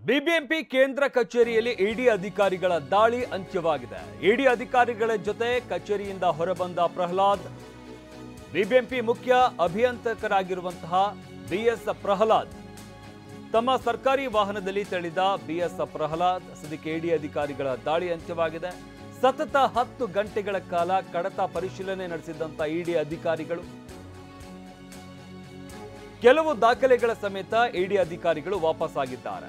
BBMP ಕೇಂದ್ರ ಕಚೇರಿಯಲ್ಲಿ ಇಡಿ ಅಧಿಕಾರಿಗಳ ದಾಳಿ ಅಂತ್ಯವಾಗಿದೆ. ಇಡಿ ಅಧಿಕಾರಿಗಳ ಜೊತೆ ಕಚೇರಿಯಿಂದ ಹೊರಬಂದ ಪ್ರಹ್ಲಾದ್, ಬಿಬಿಎಂಪಿ ಮುಖ್ಯ ಅಭಿಯಂತಕರಾಗಿರುವಂತಹ ಬಿಎಸ್ ಪ್ರಹ್ಲಾದ್, ತಮ್ಮ ಸರ್ಕಾರಿ ವಾಹನದಲ್ಲಿ ತೆರಳಿದ ಬಿಎಸ್ ಪ್ರಹ್ಲಾದ್ ಸದ್ಯಕ್ಕೆ ಇಡಿ ಅಧಿಕಾರಿಗಳ ದಾಳಿ ಅಂತ್ಯವಾಗಿದೆ. ಸತತ 10 ಗಂಟೆಗಳ ಕಾಲ ಕಡತ ಪರಿಶೀಲನೆ ನಡೆಸಿದಂತ ಇಡಿ ಅಧಿಕಾರಿಗಳು ಕೆಲವು ದಾಖಲೆಗಳ ಸಮೇತ ಇಡಿ ಅಧಿಕಾರಿಗಳು ವಾಪಸ್ಸಾಗಿದ್ದಾರೆ.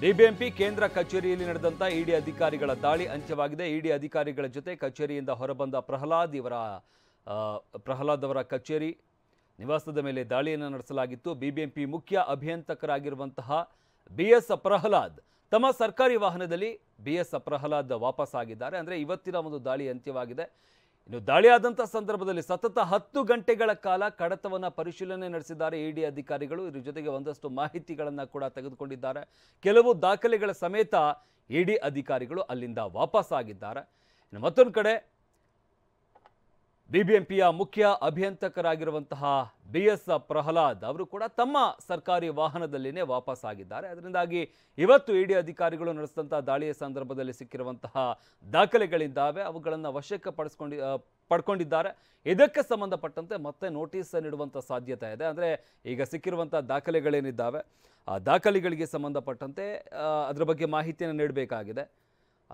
ಬಿಬಿಎಂಪಿ ಕೇಂದ್ರ ಕಚೇರಿಯಲ್ಲಿ ನಡೆದಂತ ಇಡಿ ಅಧಿಕಾರಿಗಳ ದಾಳಿ ಅಂತ್ಯವಾಗಿದೆ. ಇಡಿ ಅಧಿಕಾರಿಗಳ ಜೊತೆ ಕಚೇರಿಯಿಂದ ಹೊರಬಂದ ಪ್ರಹ್ಲಾದ್ ಅವರ ಕಚೇರಿ ನಿವಾಸದ ಮೇಲೆ ದಾಳಿಯನ್ನು ನಡೆಸಲಾಗಿತ್ತು. ಬಿಬಿಎಂಪಿ ಮುಖ್ಯ ಅಭಿಯಂತಕರಾಗಿರುವಂತಹ ಬಿಎಸ್ ಪ್ರಹ್ಲಾದ್ ತಮ್ಮ ಸರ್ಕಾರಿ ವಾಹನದಲ್ಲಿ ಬಿಎಸ್ ಪ್ರಹ್ಲಾದ್ ವಾಪಸ್ಸಾಗಿದ್ದಾರೆ. ಅಂದರೆ ಇವತ್ತಿನ ಒಂದು ದಾಳಿ ಅಂತ್ಯವಾಗಿದೆ. ಇನ್ನು ದಾಳಿಯಾದಂಥ ಸಂದರ್ಭದಲ್ಲಿ ಸತತ 10 ಗಂಟೆಗಳ ಕಾಲ ಕಡತವನ್ನು ಪರಿಶೀಲನೆ ನಡೆಸಿದ್ದಾರೆ ಇಡಿ ಅಧಿಕಾರಿಗಳು. ಇದ್ರ ಜೊತೆಗೆ ಒಂದಷ್ಟು ಮಾಹಿತಿಗಳನ್ನು ಕೂಡ ತೆಗೆದುಕೊಂಡಿದ್ದಾರೆ. ಕೆಲವು ದಾಖಲೆಗಳ ಸಮೇತ ಇಡಿ ಅಧಿಕಾರಿಗಳು ಅಲ್ಲಿಂದ ವಾಪಸ್ಸಾಗಿದ್ದಾರೆ. ಇನ್ನು ಮತ್ತೊಂದು ಕಡೆ ಬಿಬಿಎಂಪಿಯ ಮುಖ್ಯ ಅಭಿಯಂತಕರಾಗಿರುವಂತಹ ಬಿಎಸ್ ಪ್ರಹ್ಲಾದ್ ಅವರು ಕೂಡ ತಮ್ಮ ಸರ್ಕಾರಿ ವಾಹನದಲ್ಲಿನೇ ವಾಪಸ್ಸಾಗಿದ್ದಾರೆ. ಅದರಿಂದಾಗಿ ಇವತ್ತು ಇಡಿ ಅಧಿಕಾರಿಗಳು ನಡೆಸಿದಂತಹ ದಾಳಿಯ ಸಂದರ್ಭದಲ್ಲಿ ಸಿಕ್ಕಿರುವಂತಹ ದಾಖಲೆಗಳಿದ್ದಾವೆ, ಅವುಗಳನ್ನು ವಶಕ್ಕೆ ಪಡ್ಕೊಂಡಿದ್ದಾರೆ. ಇದಕ್ಕೆ ಸಂಬಂಧಪಟ್ಟಂತೆ ಮತ್ತೆ ನೋಟಿಸ್ ನೀಡುವಂಥ ಸಾಧ್ಯತೆ ಇದೆ. ಅಂದರೆ ಈಗ ಸಿಕ್ಕಿರುವಂಥ ದಾಖಲೆಗಳೇನಿದ್ದಾವೆ ಆ ದಾಖಲೆಗಳಿಗೆ ಸಂಬಂಧಪಟ್ಟಂತೆ ಅದರ ಬಗ್ಗೆ ಮಾಹಿತಿಯನ್ನು ನೀಡಬೇಕಾಗಿದೆ.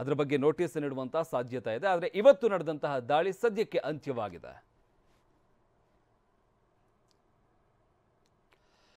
ಅದರ ಬಗ್ಗೆ ನೋಟಿಸ್ ನೀಡುವಂಥ ಸಾಧ್ಯತೆ ಇದೆ. ಆದರೆ ಇವತ್ತು ನಡೆದಂತಹ ದಾಳಿ ಸದ್ಯಕ್ಕೆ ಅಂತ್ಯವಾಗಿದೆ.